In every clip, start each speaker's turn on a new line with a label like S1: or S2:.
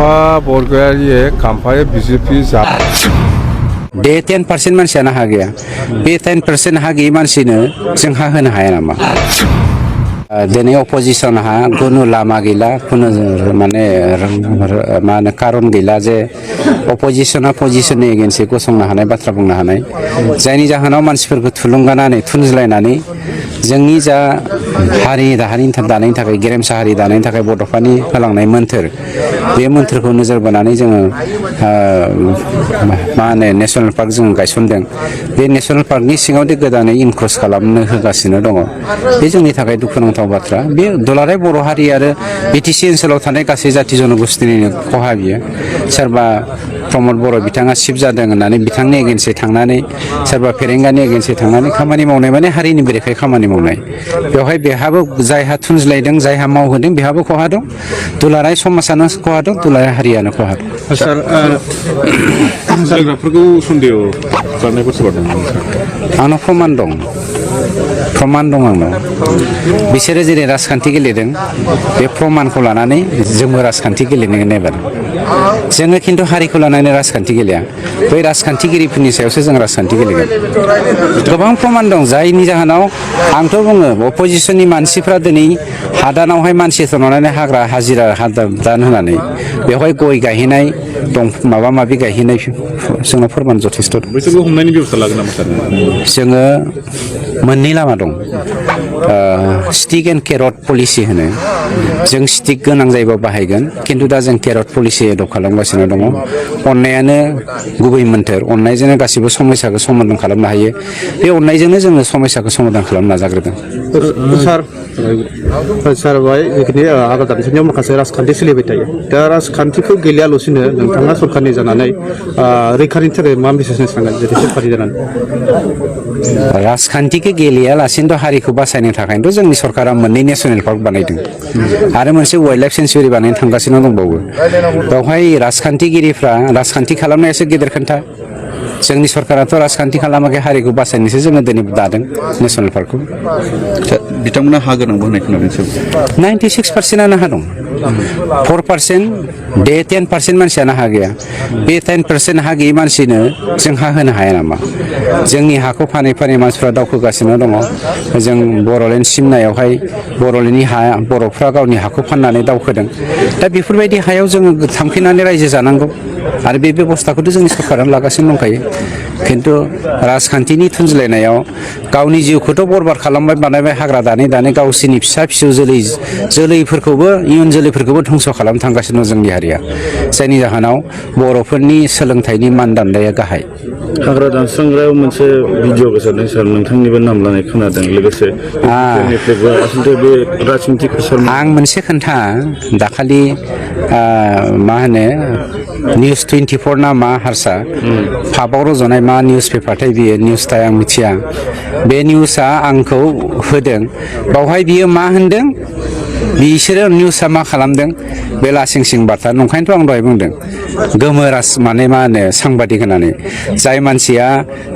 S1: 간파 borgo야리의 간파의 BJP 자.
S2: 내 10% मानसियानो हा गैया बे 10% हा गैयै मानसिनो जों हा होनो हाया नामा दिनै अपोजिसनहा खुनु लामा गैला खुनु माने मा होनो कारन गैला जे अपोजिसना पजिसननि एगेन्स्टै गसंनो हानाय बाथ्रा बुंनो हानाय जायनि जाहोनाव मानसिफोरखौ थुलुंगानानै थुनज्लायनानै जोंनि जा हारि दानायनि थाखाय गेरेमसा हारि दानायनि थाखाय बड'फानि होलांनाय मोन्थोर बे मोन्थोरखौ नोजोर बोनानै जोङो मा होनो नेसनेल पार्क जों गायसनदों बे नेसनेल पार्कनि सिङावदि गोदानै इनक्रोच खालामनो होगासिनो दङ बे जोंनि थाखाय दुखुनांथाव बाथ्रा बे दुलाराय बर' हारि आरो बिटिसि ओनसोलाव थानाय गासै जाथि जनगोष्ठीनिनो खहा बियो सोरबा प्रमद बर' बिथाङा शिफ जादों होननानै बिथांनि एगेन्स्टै थांनानै सोरबा फेरेंगानि एगेन्स्टै थांनानै खामानि मावनाय माने हारिनि बेरेखायै खामानि मावनाय बेवहाय बेहाबो जायहा थुनज्लायदों जायहा मावहोदों बेहाबो खहा दं दुलाराय समाजानो खहा दं दुलाराय हारियानो खहा दं
S3: सार जायगाफोरखौ सन्देह खालामनायफोर सोरबा दं
S2: आंनाव प्रमान दं आंनाव बिसोरो जेरै राजखान्थि गेलेदों बे प्रमानखौ लानानै जोंबो राजखान्थि गेलेनो एबार जोङो खिन्थु हारिखौ लानानै राजखान्थि गेलेया बै राजखान्थिगिरिफोरनि सायावसो जों राजखान्थि गेलेगोन गोबां प्रमान दं जायनि जाहोनाव आंथ' बुङो अपोजिसननि मानसिफ्रा दिनै हादानावहाय मानसि थननानै हाग्रा हाजिरा हादान होनानै बेवहाय गय गायहैनाय दं माबा माबि गायहैनाय जोंनाव फोरमान जथेस्थ' दं
S3: बैसोरखौ हमनायनि बेबस्था लागोन नामा सार
S2: जोङो मोननै लामा दं स्टिक एन्ड केरट पलिसि होनो जों स्टिक गोनां जायोबा बाहायगोन खिन्थु दा जों केरट पलिसि एडप्ट खालामगासिनो दङ अननायानो गुबै मोन्थोर अननायजोंनो गासिबो समस्याखौ समाधान खालामनो हायो बे अननायजोंनो जोङो समस्याखौ समाधान खालामनो नाजाग्रोदों
S4: सार बेवहाय जिखिनि आबाद दानसेनियाव माखासे राजखान्थि सोलिबाय थायो दा राजखान्थिखौ गेलेयालासिनो नोंथाङा सरकारनि जानानै रैखानि थाखाय मा मेसेज होनो जेरै सरकारनि जानानै
S2: राजखान्थिखौ गेलेयालासिनोथ' हारिखौ बासायनो थाखायनोथ' जोंनि सरकारा मोननै नेसनेल पार्क बानायदों आरो मोनसे वाइल्ड लाइफ सेन्सुरि बानायनो थांगासिनो दंबावो बेवहाय राजखान्थिगिरिफ्रा राजखान्थि खालामनायासो गेदेर खोन्था जोंनि सरकाराथ' राजखान्थि खालामाखै हारिखौ बासायनोसो जोङो दिनै दादों नेसनेल पार्कखौ
S3: बिथांमोना हा गोनांबो होननाय खोनादों
S2: 96%आनो हा दं 4% दे 10% मानसियानो हा गैया बे 10% हा गैयै मानसिनो जों हा होनो हाया नामा जोंनि हाखौ फानै फानै मानसिफ्रा दावखोगासिनो दङ जों बर'लेण्ड सिमनायावहाय बर'लेण्डनि हा बर'फ्रा गावनि हाखौ फाननानै दावखोदों दा बेफोरबायदि हायाव जोङो थांफिननानै रायजो जानांगौ आरो बे बेबस्थाखौथ' जोंनि सरकारानो लागासिनो दंखायो खिन्थु राजखान्थिनि थुनज्लायनायाव गावनि जिउखौथ' बरबाद खालामबाय बानायबाय हाग्रा दानै गावसोरनि फिसा फिसौ जोलैफोरखौबो इयुन जोलैफोरखौबो धंस' खालामनो थांगासिनो दं जोंनि हारिया जायनि जाहोनाव बर'फोरनि सोलोंथाइनि मानदान्दाया गाहाय
S5: हाग्रा दानस्रांग्रायाव मोनसे भिडिअ गोसारदों सार नोंथांनिबो नाम लानाय खोनादों लोगोसे बे राजनितिक
S2: आं मोनसे खोन्था दाखालि मा होनो निउस 24 ना मा हारसा पाबाव रज'नाय मा निउस पेपारथाय बियो निउसथाय आं मिथिया बे निउसआ आंखौ होदों बावहाय बियो मा होनदों बिसोरो निउसआ मा खालामदों बे लासिं सिं बाथ्रा नंखायनोथ' आं दहाय बुंदों गोमो माने मा होनो सांबादिक होननानै जाय मानसिया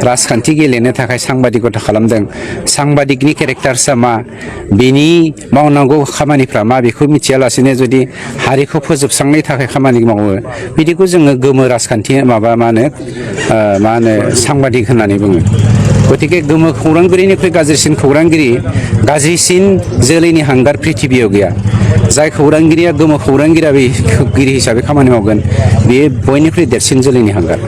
S2: राजखान्थि गेलेनो थाखाय सांबादिकता खालामदों सांबादिकनि केरेक्टार्सआ मा बिनि मावनांगौ खामानिफ्रा मा बेखौ मिथियालासिनो जुदि हारिखौ फोजोबस्रांनायनि थाखाय खामानि मावो बिदिखौ जोङो गोमो राजखान्थि मा होनो सांबादिक होननानै बुङो गतिके गोमो खौरांगिरिनिख्रुइ गाज्रिसिन खौरांगिरि गाज्रिसिन जोलैनि हांगार पृथिबियाव गैया जाय खौरांगिरिया गोमो खौरांगिरि हिसाबै खामानि मावगोन बेयो बयनिख्रुइ देरसिन जोलैनि हांगार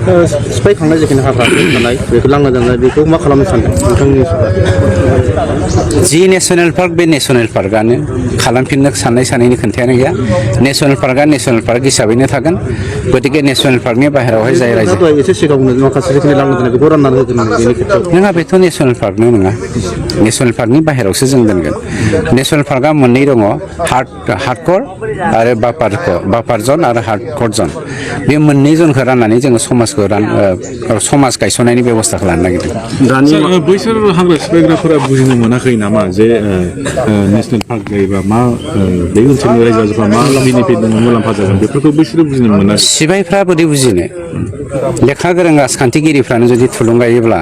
S4: सिफायखांनाय जिखिनि हाग्रा थानाय बेखौ लांना दोननाय बेखौ मा खालामनो सानदों नोंथांनि
S2: जि नेसनेल पार्क बे नेसनेल पार्कआनो खालामफिननो साननायनि खोन्थायानो गैया नेसनेल पार्कआ नेसनेल पार्क हिसाबैनो थागोन गतिके नेसनेल पार्कनि बाहेरायावहाय जाय रायजो
S4: एसे सिगाङावनो माखासे जिखिनि लांना दोननाय बेखौ राननानै होदों बेनि खेथ्रआव
S2: नङा बेथ' नेसनेल पार्कनो नङा नेसनेल पार्कनि बाहेरायावसो जों दोनगोन नेसनेल पार्कआ मोननै दङ हार्डकर आरो बापार जन आरो हार्डकर जन बे मोननै जनखौ राननानै जोङो समाज गायसननायनि बेब'स्थाखौ लानो नागिरदों
S3: दानिया बैसोर हाग्रा सिफायग्राफोरा बुजिनो मोनाखै नामा जे नेसनेल पार्क जायोबा मा बे ओनसोलनि रायजो राजाफ्रा मा बेनिफिट दङ मुलाम्फा जागोन बेफोरखौ बैसोरो बुजिनो मोना
S2: सिबायफ्रा बोरै बुजिनो लेखा गोरों राजखान्थिगिरिफ्रानो जुदि थुलुंगायोब्ला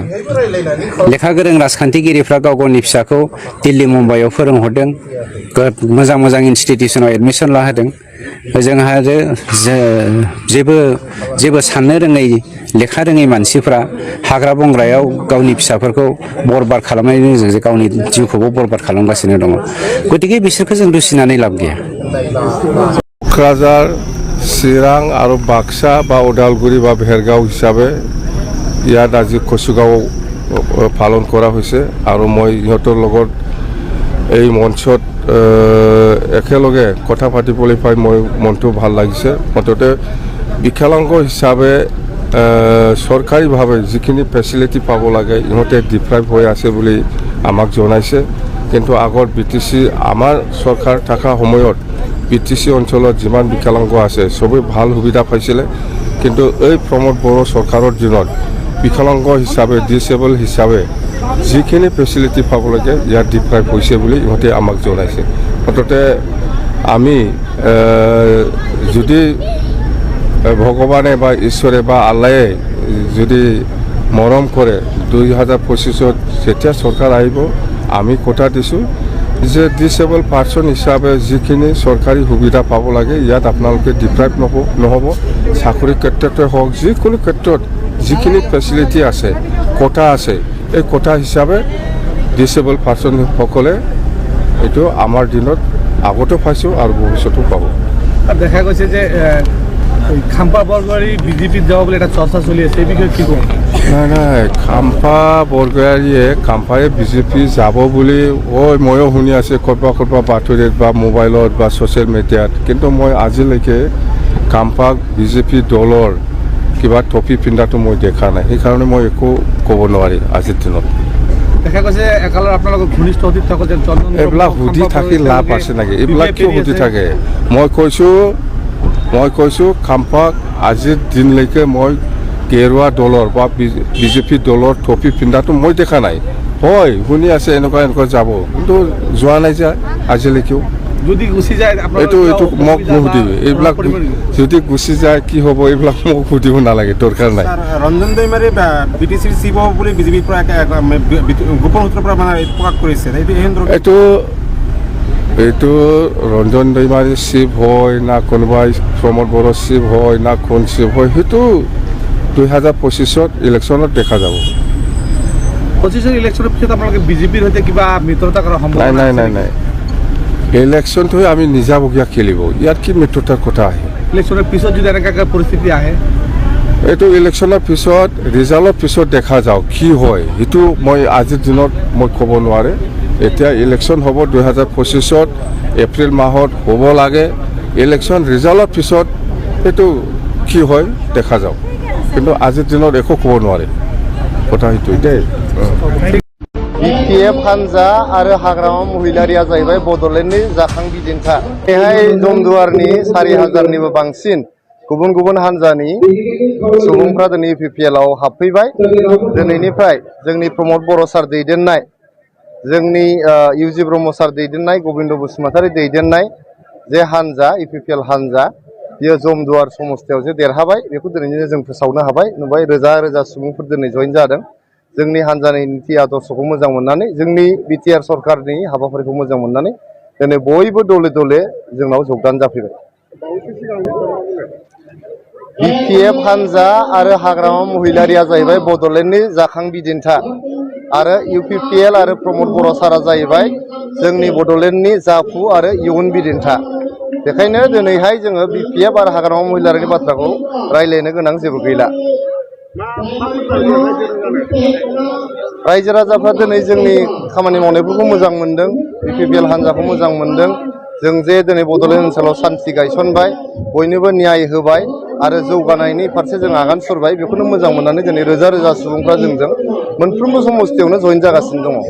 S2: लेखा गोरों राजखान्थिगिरिफ्रा गाव गावनि फिसाखौ दिल्ली मुम्बाइआव फोरोंहरदों मोजां इनस्टिटिउसनाव एडमिसन लाहोदों जोंहा आरो जेबो साननो रोङै लेखा रोङै मानसिफ्रा हाग्रा बंग्रायाव गावनि फिसाफोरखौ बरबाद खालामनायनि गेजेरजों गावनि जिउखौबो बरबाद खालामगासिनो दङ गतिके बिसोरखौ जों दुसिनानै लाब गैया
S1: क'क्राझार चिरां आरो बाक्सा बा उदालगुरि বা ভেৰগাঁও হিচাপে ইয়াত আজি কচুগাঁও পালন কৰা হৈছে আৰু মই ইহঁতৰ লগত এই মঞ্চত একেলগে কথা পাতিবলৈ পাই মই মনটো ভাল লাগিছে মুঠতে বিকলাংগ হিচাপে চৰকাৰীভাৱে যিখিনি ফেচিলিটি পাব লাগে ইহঁতে ডিপ্ৰাইভ হৈ আছে বুলি আমাক জনাইছে কিন্তু আগৰ বিটিচি আমাৰ চৰকাৰ থকা সময়ত বিটিচি অঞ্চলত যিমান বিকলাংগ আছে সবেই ভাল সুবিধা পাইছিলে কিন্তু এই প্ৰমোদ বড়ো চৰকাৰৰ দিনত বিকলাংগ হিচাপে ডিসেবল হিচাপে যিখিনি ফেচিলিটি পাব লাগে ইয়াত ডিপ্ৰাইভ হৈছে বুলি ইহঁতে আমাক জনাইছে মুঠতে আমি যদি ভগৱানে বা ঈশ্বৰে বা আল্লাহে যদি মৰম কৰে 2025 যেতিয়া চৰকাৰ আহিব আমি কথা দিছোঁ যে ডিসেবল পাৰ্চন হিচাপে যিখিনি চৰকাৰী সুবিধা পাব লাগে ইয়াত আপোনালোকে ডিপ্ৰাইভ নহ'ব চাকৰি ক্ষেত্ৰতে হওক যিকোনো ক্ষেত্ৰত যিখিনি ফেচিলিটি আছে কোটা আছে এই কোটা হিচাপে ডিসেবল পাৰ্চনসকলে এইটো আমাৰ দিনত আগতো পাইছোঁ আৰু ভৱিষ্যতো পাব
S6: দেখা গৈছে যে খাম্পা বৰগয়াৰী বিজেপিত যাব বুলি এটা চৰ্চা চলি আছে এই বিষয়ে কি ক'ব
S1: নাই খাম্পা বৰগয়াৰীয়ে খাম্পায়ে বিজেপি যাব বুলি ময়ো শুনি আছোঁ ক'ৰবাত বাতৰিত বা মোবাইলত বা ছ'চিয়েল মিডিয়াত কিন্তু মই আজিলৈকে খাম্পাক বিজেপি দলৰ কিবা টপি পিন্ধাটো মই দেখা নাই সেইকাৰণে মই একো ক'ব নোৱাৰি আজিৰ দিনত
S6: দেখা গৈছে একালৰ আপোনালোকৰ ঘনিষ্ঠ অতিথিসকল যে চন্দন
S1: এইবিলাক সুধি থাকি লাভ আছে নেকি এইবিলাক কিয় সুধি থাকে মই কৈছোঁ খাম্পাক আজিৰ দিনলৈকে মই কেৰুৱা দলৰ বা বিজেপি দলৰ টপি পিন্ধাটো মই দেখা নাই হয় শুনি আছে এনেকুৱা যাব কিন্তু যোৱা নাই যে আজিলৈকেও
S6: যদি গুচি যায়
S1: এইটো মোক নুসুধিবি এইবিলাক যদি গুচি যায় কি হ'ব এইবিলাক মোক সুধিব নালাগে দৰকাৰ নাই
S7: ৰঞ্জন দৈমাৰী বিটিচিৰ চিফ হ'ব বুলি বিজেপিৰ পৰা গোপন সূত্ৰৰ পৰা মানে প্ৰকাশ কৰিছে
S1: এইটো ৰঞ্জন দৈমাৰী চিফ হয় না কোনোবাই প্ৰমোদ বড়ো চিফ হয় না কোন চিফ হয় সেইটো 2025 ইলেকশ্যনত দেখা যাব
S6: 25 ইলেকশ্যনৰ পিছত আপোনালোকে বিজেপিৰ সৈতে কিবা মিত্ৰতা কৰাৰ সম্ভাৱনা
S1: নাই ইলেকশ্যনটো আমি নিজাববীয়া খেলিব ইয়াত কি মিত্ৰতাৰ কথা আহে
S6: ইলেকশ্যনৰ পিছত যদি এনেকুৱা পৰিস্থিতি আহে
S1: এইটো ইলেকশ্যনৰ পিছত ৰিজাল্টৰ পিছত দেখা যাওক কি হয় সেইটো মই আজিৰ দিনত মই ক'ব নোৱাৰে এতিয়া ইলেকশ্যন হ'ব 2025 এপ্ৰিল মাহত হ'ব লাগে ইলেকশ্যন ৰিজাল্টৰ পিছত এইটো কি হয় দেখা যাওক কিন্তু আজিৰ দিনত একো ক'ব নোৱাৰে কথা সেইটোৱে দেই
S8: BPF हानजा आरो हाग्रामा महिलारिया जाहैबाय बड'लेण्डनि जाखां बिदिन्था बेहाय जमदुवारनि 4000निबो बांसिन गुबुन गुबुन हानजानि सुबुंफ्रा दिनै UPPL आव हाबफैबाय दिनैनिफ्राय जोंनि प्रमोद बड़ो सार दैदेननाय जोंनि इउजि ब्रह्म सार दैदेननाय गोविन्द बसुमतारी दैदेननाय जे हानजा UPPL हानजा बियो जमदुवार समस्थियाव जे देरहाबाय बेखौ दिनैनो जों फोसावनो हाबाय नुबाय रोजा रोजा सुबुंफोर दिनै जइन जादों जोंनि हानजानि नीति आदर्शखौ मोजां मोननानै जोंनि बिटिआर सरकारनि हाबाफारिखौ मोजां मोननानै दिनै बयबो दले दले जोंनाव जगदान जाफैबाय BPF हानजा आरो हाग्रामा महिलारिया जाहैबाय बड'लेण्डनि जाखां बिदिन्था आरो UPPL आरो प्रमोद बड़ो सारा जाहैबाय जोंनि बड'लेण्डनि जाफु आरो इयुन बिदिन्था बेखायनो दिनैहाय जोङो BPF आरो हाग्रामा महिलारिनि बाथ्राखौ रायज्लायनो गोनां जेबो गैला रायजो राजाफ्रा दिनै जोंनि खामानि मावनायफोरखौ मोजां मोनदों UPPL हानजाखौ मोजां मोनदों जों जे दिनै बड'लेण्ड ओनसोलाव सान्थि गायसनबाय बयनोबो न्याय होबाय आरो जौगानायनि फारसे जों आगान सुरबाय बेखौनो मोजां मोननानै दिनै रोजा रोजा सुबुंफ्रा जोंजों मोनफ्रोमबो समस्थियावनो जइन जागासिनो दङ